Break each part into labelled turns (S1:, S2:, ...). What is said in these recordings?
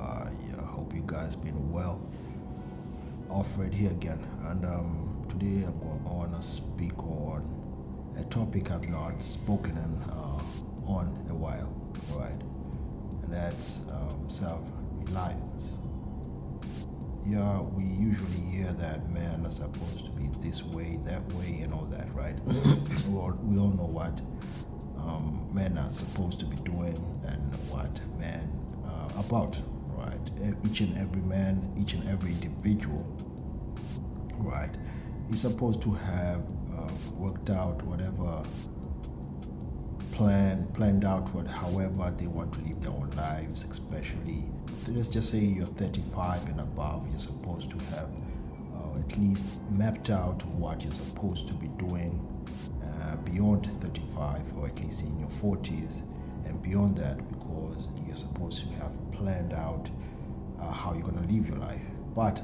S1: Yeah, hope you guys been well. Alfred here again, and today I want to speak on a topic I've not spoken on a while, right? And that's self-reliance. Yeah, we usually hear that men are supposed to be this way, that way, and all that, right? We all know what men are supposed to be doing and what men are about, right? Each and every man, each and every individual, right, is supposed to have worked out whatever planned out however they want to live their own lives, especially let's just say you're 35 and above. You're supposed to have at least mapped out what you're supposed to be doing beyond 35, or at least in your 40s and beyond that, because you're supposed to have planned out how you're going to live your life. But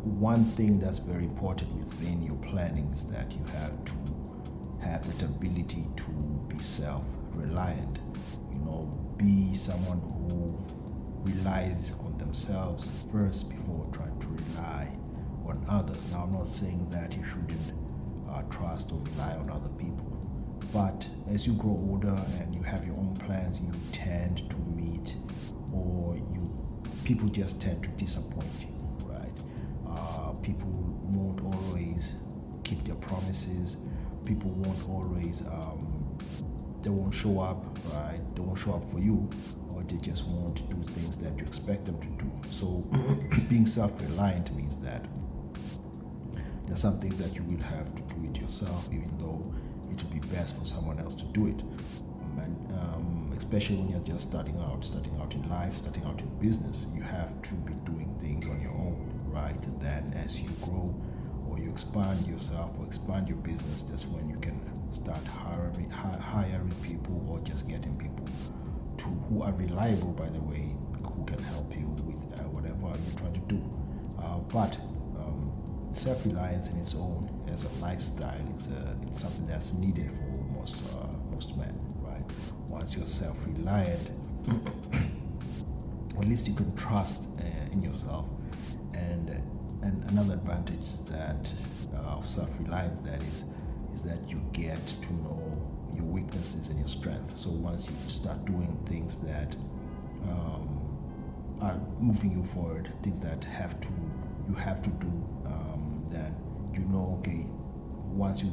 S1: one thing that's very important within your planning is that you have to have that ability to be self-reliant. Be someone who relies on themselves first before trying to rely on others. Now, I'm not saying that you shouldn't trust or rely on other people, but as you grow older and you have your own plans, you tend to meet, or people just tend to disappoint you, right? People won't always keep their promises. People won't always they won't show up, right? They won't show up for you, or they just won't do things that you expect them to do. So being self-reliant means that there's something that you will have to do it yourself, even though it would be best for someone else to do it. And especially when you're just starting out in life, starting out in business, you have to be doing things on your own, right? And then as you grow or you expand yourself or expand your business, that's when you can start hiring people, or just getting people who are reliable, by the way, who can help you with whatever you're trying to do. But self-reliance in its own as a lifestyle, it's something that's needed for most men, right? Once you're self-reliant, at least you can trust in yourself. And another advantage that of self-reliance is that you get to know your weaknesses and your strengths. So once you start doing things that are moving you forward, things that you have to do, then you know, okay, once you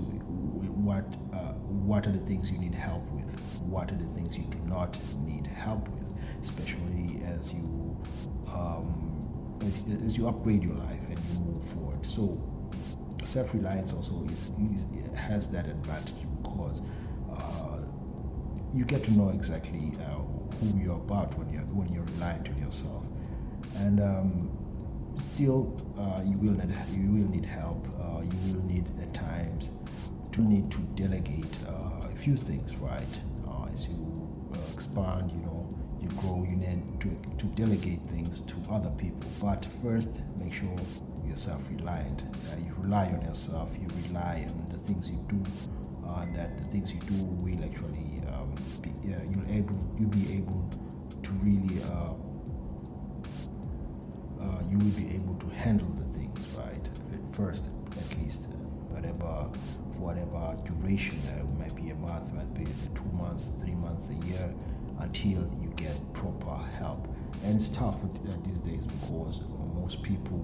S1: what are the things you need help with, what are the things you do not need help with, especially as you upgrade your life and you move forward. So self-reliance also has that advantage, because you get to know exactly who you're about when you're reliant on yourself. And still, you will need help. You will need at times to need to delegate a few things, right? As you expand, you grow, you need to delegate things to other people. But first, make sure you're self-reliant. You rely on yourself. You rely on the things you do. That the things you do will actually you'll be able to really you will be able to handle the things, right? At first, at least, whatever duration. It might be a month, might be 2 months, 3 months, a year, until you get proper help. And it's tough these days, because most people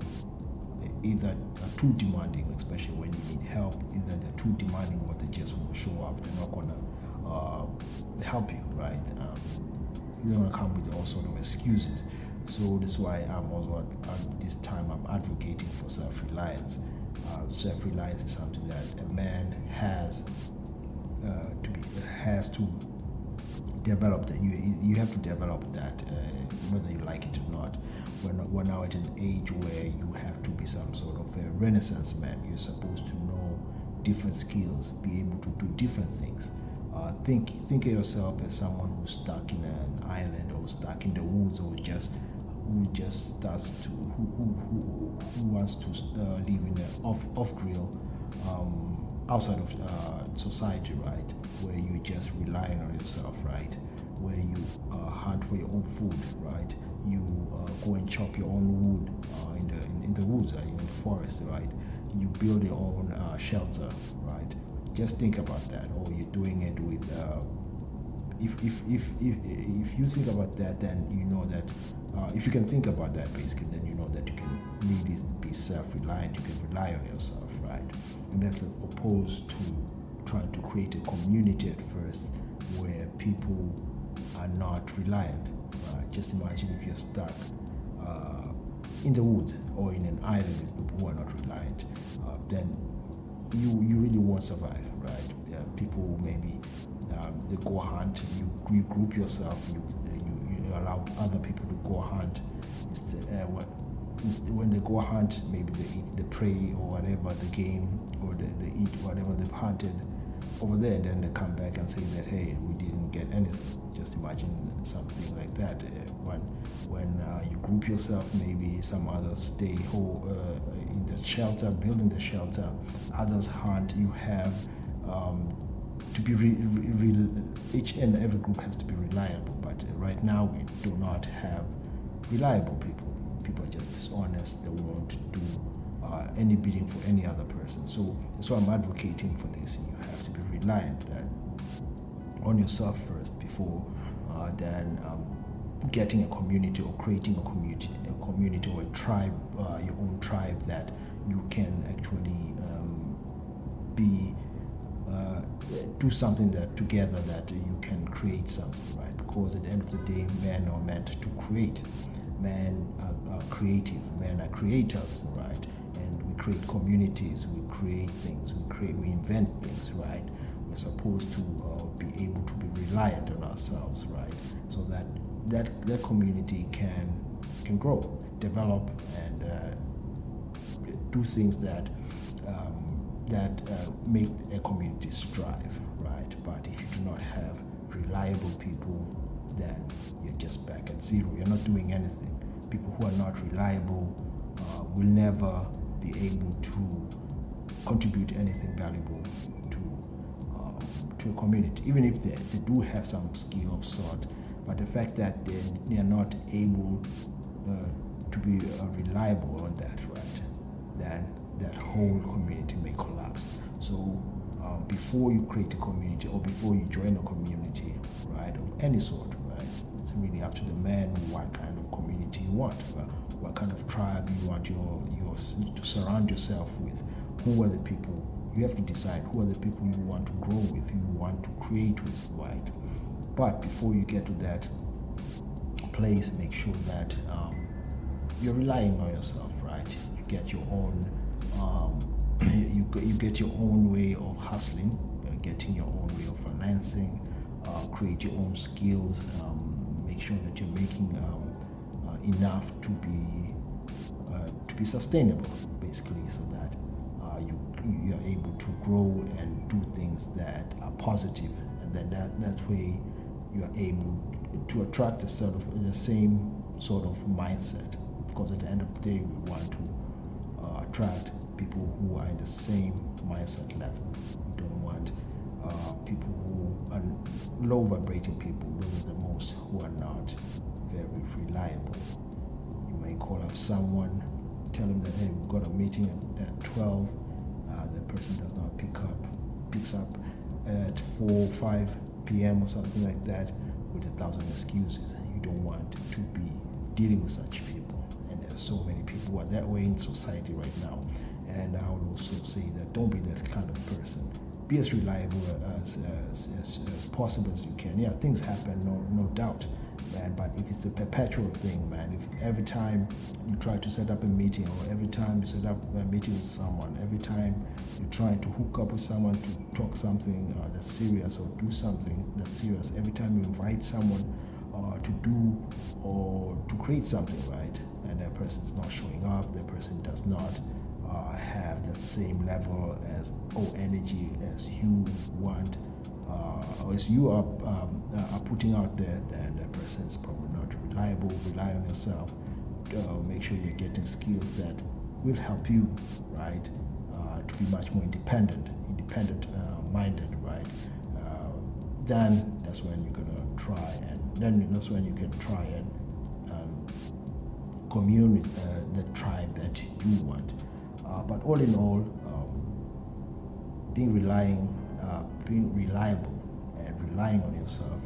S1: either are too demanding, especially when you need help. Either they're too demanding, or they just won't show up. They're not gonna help you, right? They're gonna come with all sort of excuses. So that's why I'm also at this time I'm advocating for self-reliance. Self-reliance is something that a man has to develop. That you have to develop that, whether you like it or not. We're now at an age where you have to be some sort of a renaissance man. You're supposed to know different skills, be able to do different things. Think of yourself as someone who's stuck in an island, or stuck in the woods, or who wants to live in an off-grid outside of society, right? Where you just relying on yourself, right? Where you for your own food, right? You go and chop your own wood in the woods, in the forest, right? You build your own shelter, right? Just think about that. Or you're doing it with if you think about that, then you know that if you can think about that basically, then you know that you can really be self-reliant. You can rely on yourself, right? And that's opposed to trying to create a community at first where people are not reliant. Just imagine if you're stuck in the woods or in an island with people who are not reliant, then you really won't survive, right? People maybe they go hunt. You group yourself. You allow other people to go hunt. When they go hunt, maybe they eat the prey or whatever, the game, or they eat whatever they've hunted over there, and then they come back and say that, hey, we didn't get anything. Just imagine something like that. When you group yourself, maybe some others stay in the shelter, building the shelter, others hunt. You have to be each and every group has to be reliable, but right now we do not have reliable people. People are just dishonest. They won't do any bidding for any other person. So that's why I'm advocating for this. You have to be reliant on yourself first before then getting a community or creating a community or a tribe, your own tribe that you can actually do something that together that you can create something, right? Because at the end of the day, men are meant to create. Men are creative. Men are creators, right? And we create communities. We create things. We invent things, right? We're supposed to be able to be reliant on ourselves, right? So that community can grow, develop, and do things that make a community strive, right? But if you do not have reliable people, then you're just back at zero. You're not doing anything. People who are not reliable will never be able to contribute anything valuable to a community, even if they do have some skill of sort. But the fact that they are not able to be reliable on that, right, then that whole community may collapse. So before you create a community or before you join a community, right, of any sort, right, it's really up to the man what kind of community you want, what kind of tribe you want to surround yourself with. Who are the people? You have to decide who are the people you want to grow with, you want to create with, right? But before you get to that place, make sure that you're relying on yourself, right? You get your own, you get your own way of hustling, getting your own way of financing, create your own skills, make sure that you're making enough to be sustainable, basically, so that you are able to grow and do things that are positive, and then that way you are able to attract the same sort of mindset. Because at the end of the day, we want to attract people who are in the same mindset level. We don't want people who are low vibrating people. Those are the most who are not very reliable. You may call up someone, tell them that, hey, we've got a meeting at 12. The person does not picks up at 4, 5 p.m. or something like that with 1,000 excuses. You don't want to be dealing with such people. And there's so many people who are that way in society right now. And I would also say that don't be that kind of person. Be as reliable as possible as you can. Yeah, things happen, no doubt, man. But if it's a perpetual thing, man, if every time you try to set up a meeting, or every time you set up a meeting with someone, every time you're trying to hook up with someone to talk something that's serious or do something that's serious, every time you invite someone to do or to create something, right, and that person is not showing up, that person does not have that same level or energy as you want, or as you are putting out there, then that person is probably not reliable. Rely on yourself. Make sure you're getting skills that will help you, right, to be much more independent minded, right? Then that's when you're gonna try and then that's when you can try and commune with the tribe that you want. But all in all, being reliable and relying on yourself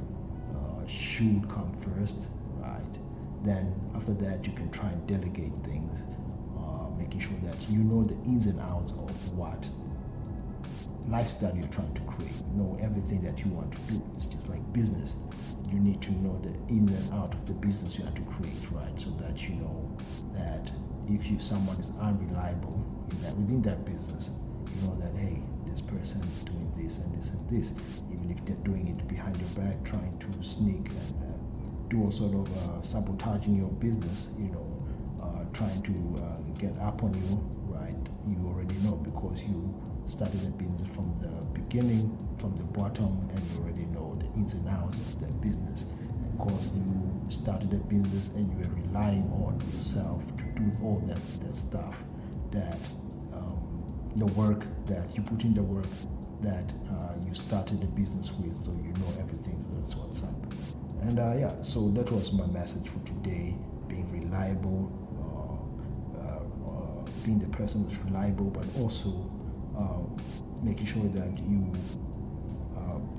S1: should come first, right? Then after that, you can try and delegate things, making sure that you know the ins and outs of what lifestyle you're trying to create. Know everything that you want to do. It's just like business. You need to know the in and out of the business you have to create, right? So that you know that if someone is unreliable within that business, you know that, hey, this person is doing this and this and this, even if they're doing it behind your back, trying to sneak and do all sort of sabotaging your business, trying to get up on you, right? You already know because you started the business from the beginning, from the bottom, and you already know the ins and outs of the business. Because you started a business and you were relying on yourself to do all that stuff, that the work that you put in, the work that you started the business with, so you know everything. So that's what's up. And so that was my message for today: being reliable, being the person who's reliable, but also making sure that you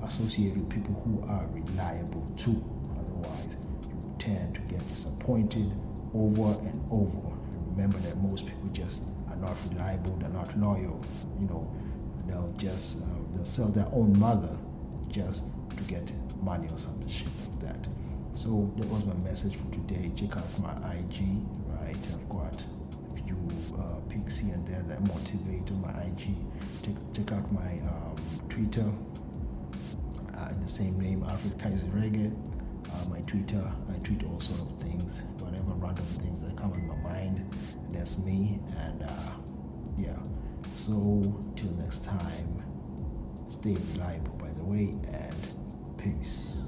S1: associate with people who are reliable too. Otherwise, you tend to get disappointed over and over. And remember that most people just are not reliable, they're not loyal. They'll just they'll sell their own mother just to get money or some shit like that. So that was my message for today. Check out my IG, right? I've got a few pics here and there that motivate on my IG. Check out my Twitter in the same name, Alfred Kaizerege. My Twitter, I tweet all sort of things, whatever random things that come in my mind. That's me. And so till next time, stay reliable, by the way, and peace.